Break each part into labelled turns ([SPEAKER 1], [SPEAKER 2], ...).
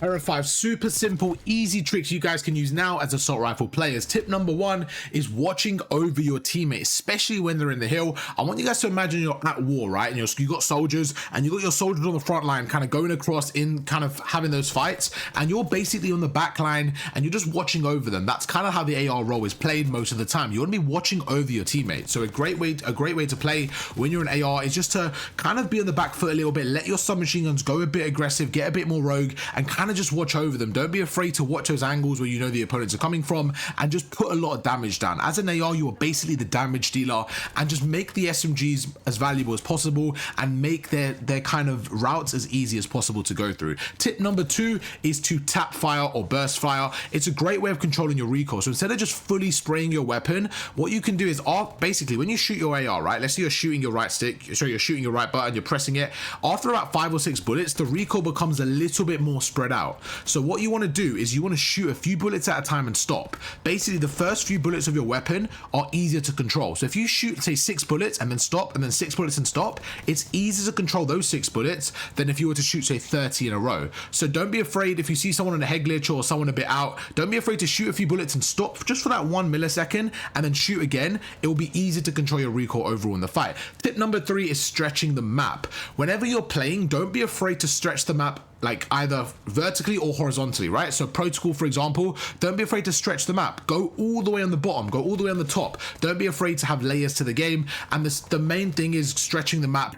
[SPEAKER 1] Here are 5 super simple, easy tricks you guys can use now as assault rifle players. Tip number 1 is watching over your teammates, especially when they're in the hill. I want you guys to imagine you're at war, right? And you got soldiers, and you got your soldiers on the front line, kind of going across in kind of having those fights, and you're basically on the back line, and you're just watching over them. That's kind of how the AR role is played most of the time. You want to be watching over your teammates. So a great way to play when you're an AR is just to kind of be on the back foot a little bit, let your submachine guns go a bit aggressive, get a bit more rogue, and kind of just watch over them. Don't be afraid to watch those angles where you know the opponents are coming from, and just put a lot of damage down. As an AR, you are basically the damage dealer, and just make the SMGs as valuable as possible and make their kind of routes as easy as possible to go through. Tip number 2 is to tap fire or burst fire. It's a great way of controlling your recoil. So instead of just fully spraying your weapon, what you can do is basically when you shoot your AR, right? Let's say you're shooting your right stick, so you're shooting your right button, you're pressing it. After about 5 or 6 bullets, the recoil becomes a little bit more spread out. So what you want to do is you want to shoot a few bullets at a time and stop. Basically, the first few bullets of your weapon are easier to control. So if you shoot, say, 6 bullets and then stop, and then 6 bullets and stop, it's easier to control those 6 bullets than if you were to shoot, say, 30 in a row. So don't be afraid if you see someone on a head glitch or someone a bit out, don't be afraid to shoot a few bullets and stop just for that 1 millisecond and then shoot again. It will be easier to control your recoil overall in the fight. Tip number 3 is stretching the map. Whenever you're playing, don't be afraid to stretch the map, like either vertically or horizontally, right? So protocol, for example, don't be afraid to stretch the map. Go all the way on the bottom, go all the way on the top. Don't be afraid to have layers to the game. And the main thing is stretching the map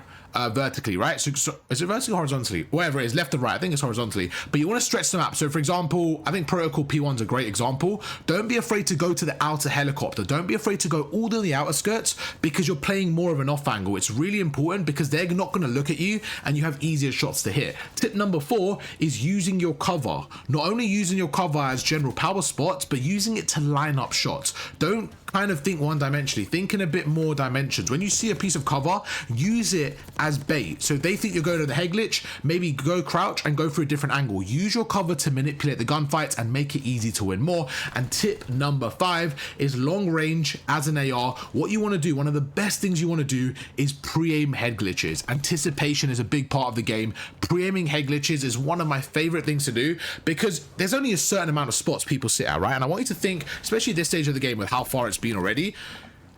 [SPEAKER 1] vertically, right? So is it vertically or horizontally? Whatever it is, left and right. I think it's horizontally, but you want to stretch the map. So for example, I think protocol P1 is a great example. Don't be afraid to go to the outer helicopter. Don't be afraid to go all to the outer skirts, because you're playing more of an off angle. It's really important because they're not going to look at you and you have easier shots to hit. Tip number 4 is using your cover. Not only using your cover as general power spots, but using it to line up shots. Don't kind of think one dimensionally, think in a bit more dimensions. When you see a piece of cover, use it as bait. So if they think you're going to the head glitch, maybe go crouch and go for a different angle. Use your cover to manipulate the gunfights and make it easy to win more. And tip number 5 is long range as an AR. What you want to do, one of the best things you want to do, is pre-aim head glitches. Anticipation is a big part of the game. Pre-aiming head glitches is one of my favorite things to do, because there's only a certain amount of spots people sit at, right? And I want you to think, especially at this stage of the game with how far it's been already,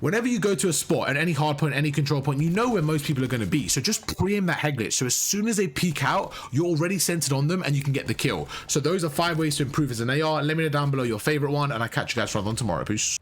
[SPEAKER 1] whenever you go to a spot at any hard point, any control point, you know where most people are going to be. So just pre-aim that head glitch. So as soon as they peek out, you're already centered on them and you can get the kill. So those are 5 ways to improve as an AR. Let me know down below your favorite one, and I'll catch you guys for another one tomorrow. Peace.